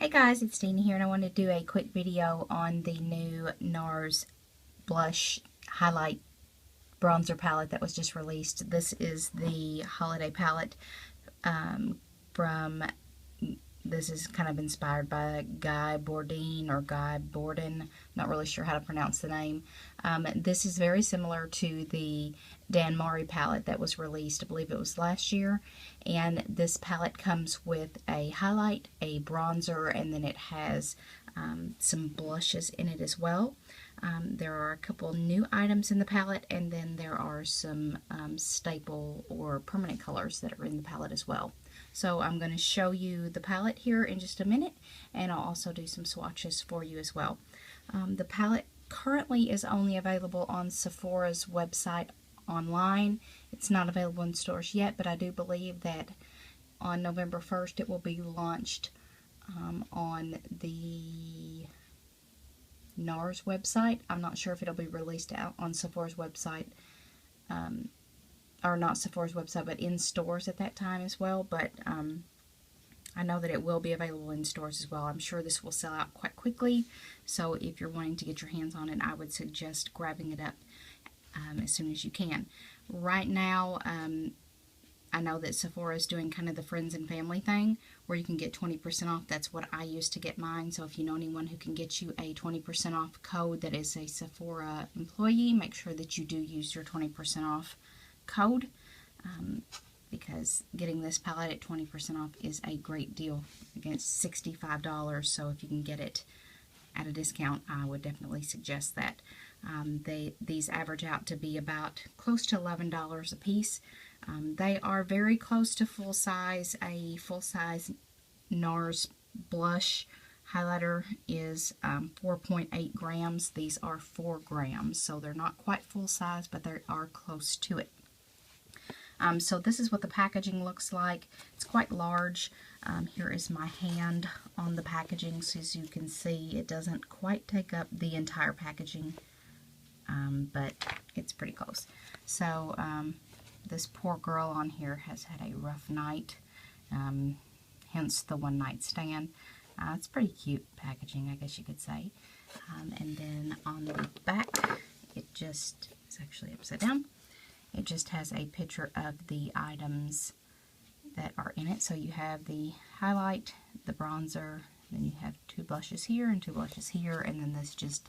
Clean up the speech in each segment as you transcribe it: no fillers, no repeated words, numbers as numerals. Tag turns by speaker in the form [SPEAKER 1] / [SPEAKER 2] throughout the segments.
[SPEAKER 1] Hey guys, it's Tina here, and I want to do a quick video on the new NARS blush highlight bronzer palette that was just released. This is the holiday palette from, this is kind of inspired by Guy Bourdin or Guy Bourdin. Not really sure how to pronounce the name. This is very similar to the Dan Mari palette that was released, I believe it was last year. And this palette comes with a highlight, a bronzer, and then it has some blushes in it as well. There are a couple new items in the palette, and then there are some staple or permanent colors that are in the palette as well. So I'm going to show you the palette here in just a minute, and I'll also do some swatches for you as well. The palette currently is only available on Sephora's website online. It's not available in stores yet, but I do believe that on November 1st it will be launched on the NARS website. I'm not sure if it'll be released out on Sephora's website, or not Sephora's website, but in stores at that time as well. But I know that it will be available in stores as well. I'm sure this will sell out quite quickly, so if you're wanting to get your hands on it, I would suggest grabbing it up as soon as you can. Right now, I know that Sephora is doing kind of the friends and family thing where you can get 20% off. That's what I used to get mine. So if you know anyone who can get you a 20% off code that is a Sephora employee, make sure that you do use your 20% off code, because getting this palette at 20% off is a great deal. Against $65, so if you can get it at a discount, I would definitely suggest that. These average out to be about close to $11 a piece. They are very close to full size. A full size NARS blush highlighter is 4.8 grams. These are 4 grams, so they're not quite full size, but they are close to it. So this is what the packaging looks like. It's quite large. Here is my hand on the packaging, so as you can see, it doesn't quite take up the entire packaging, but it's pretty close. So this poor girl on here has had a rough night, hence the one night stand. It's pretty cute packaging, I guess you could say. And then on the back, it just is actually upside down. It just has a picture of the items that are in it. So you have the highlight, the bronzer, then you have 2 blushes here and 2 blushes here, and then this just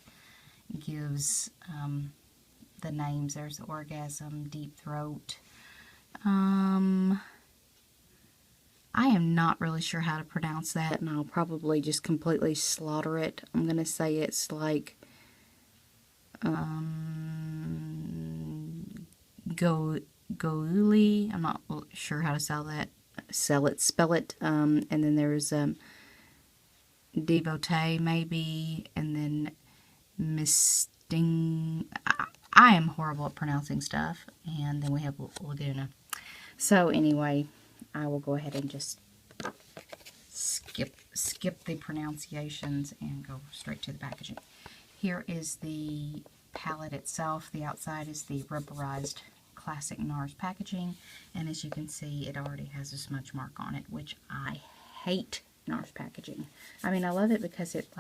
[SPEAKER 1] gives the names. There's Orgasm, Deep Throat. I am not really sure how to pronounce that, and I'll probably just completely slaughter it. I'm going to say it's like Goulou. I'm not sure how to spell it. And then there's Devotee maybe, and then I am horrible at pronouncing stuff. And then we have Laguna. So anyway, I will go ahead and just skip the pronunciations and go straight to the packaging. Here is the palette itself. The outside is the rubberized classic NARS packaging, and as you can see, it already has a smudge mark on it, which I hate NARS packaging. I mean, I love it because it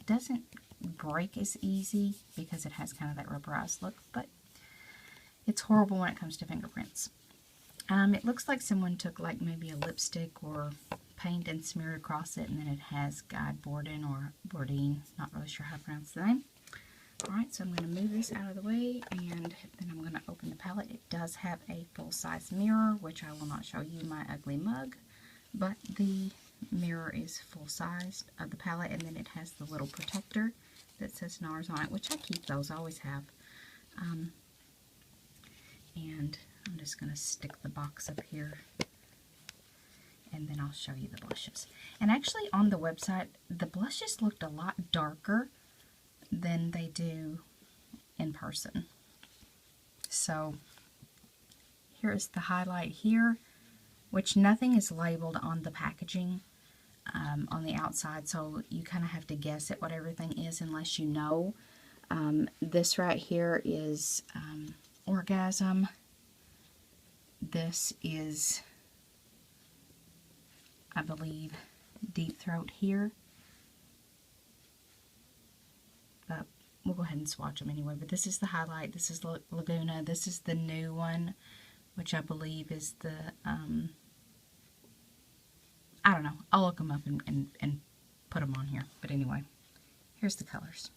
[SPEAKER 1] doesn't break as easy because it has kind of that rubberized look, but it's horrible when it comes to fingerprints. It looks like someone took like maybe a lipstick or paint and smeared across it, and then it has Guy Bourdin or Bourdin, not really sure how to pronounce the name. Alright, so I'm going to move this out of the way, and then I'm going to open the palette. It does have a full-size mirror, which I will not show you my ugly mug, but the mirror is full-size of the palette, and then it has the little protector that says NARS on it, which I keep those, I always have. And I'm just going to stick the box up here, and then I'll show you the blushes. And actually on the website, the blushes looked a lot darker than they do in person. So here's the highlight here, which nothing is labeled on the packaging on the outside, so you kind of have to guess at what everything is unless you know. This right here is Orgasm. This is, I believe, deep throat here. But we'll go ahead and swatch them anyway. But this is the highlight. This is Laguna. This is the new one, which I believe is the, I don't know. I'll look them up and put them on here. But anyway, here's the colors.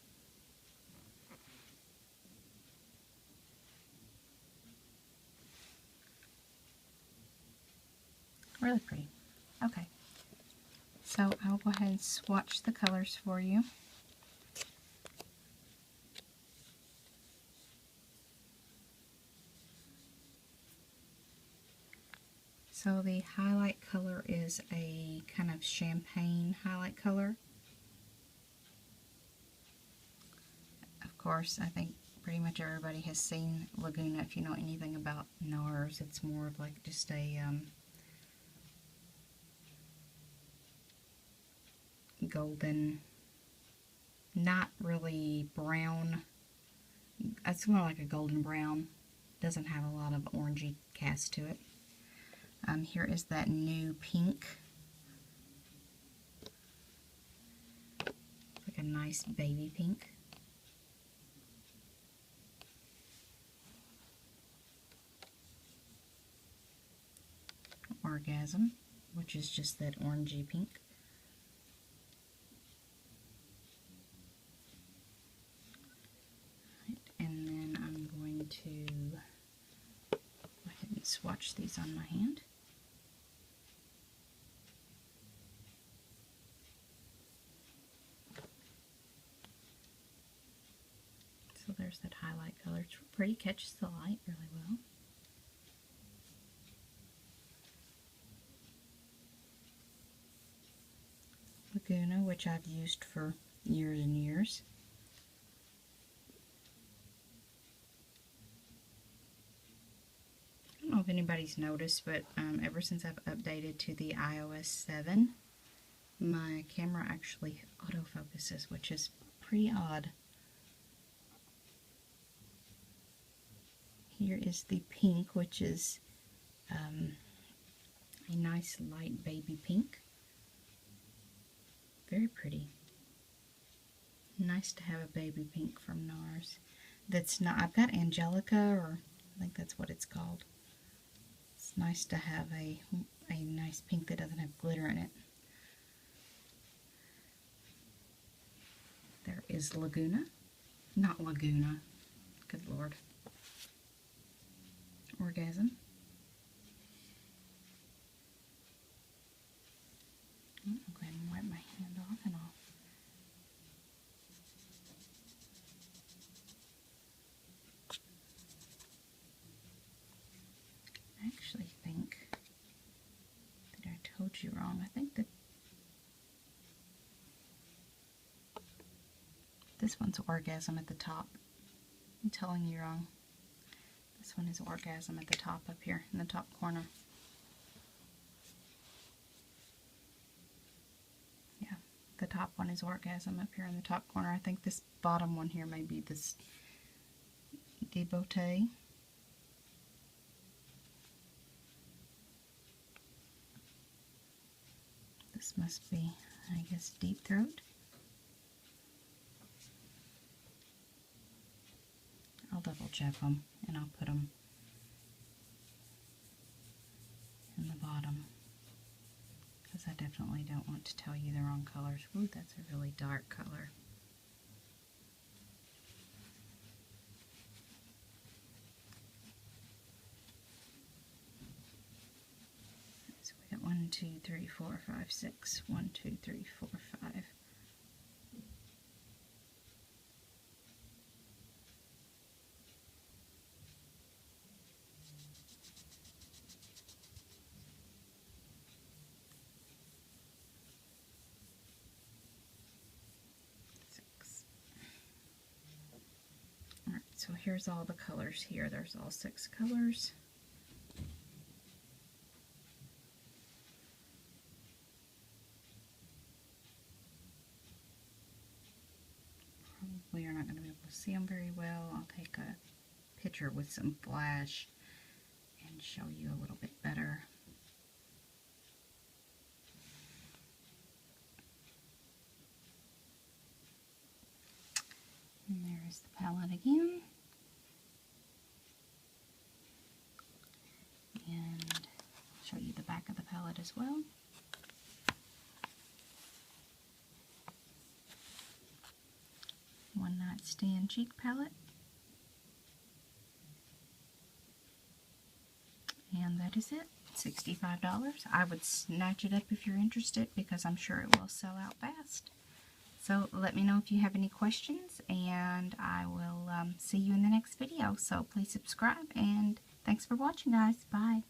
[SPEAKER 1] Really pretty. Okay. So I'll go ahead and swatch the colors for you. So the highlight color is a kind of champagne highlight color. Of course, I think pretty much everybody has seen Laguna. If you know anything about NARS, it's more of like just a golden, not really brown. It's more like a golden brown. Doesn't have a lot of orangey cast to it. Here is that new pink. It's like a nice baby pink. Orgasm, which is just that orangey pink. And then I'm going to go ahead and swatch these on my hand. So there's that highlight color. It's pretty, catches the light really well. Laguna, which I've used for years and years. I don't know if anybody's noticed, but ever since I've updated to the iOS 7, my camera actually autofocuses, which is pretty odd. Here is the pink, which is a nice light baby pink. Very pretty. Nice to have a baby pink from NARS. That's not, I've got Angelica, or I think that's what it's called. It's nice to have a nice pink that doesn't have glitter in it. There is Laguna. Not Laguna. Good Lord. Orgasm. I'll go ahead and wipe my hand off and I'll actually think that I told you wrong. I think that this one's Orgasm at the top. I'm telling you wrong. This one is Orgasm at the top up here in the top corner. Yeah, the top one is Orgasm up here in the top corner. I think this bottom one here may be this Devotee. This must be, I guess, Deep Throat. I'll double check them and I'll put them in the bottom, because I definitely don't want to tell you the wrong colors. Ooh, that's a really dark color. So we got 1, 2, 3, 4, 5, 6. 1, 2, 3, 4, 5. So here's all the colors here. There's all 6 colors. Probably you're not going to be able to see them very well. I'll take a picture with some flash and show you a little bit better. There's the palette again. And I'll show you the back of the palette as well. One Night Stand cheek palette. And that is it. $65. I would snatch it up if you're interested because I'm sure it will sell out fast. So let me know if you have any questions, and I will see you in the next video. So please subscribe, and thanks for watching, guys. Bye.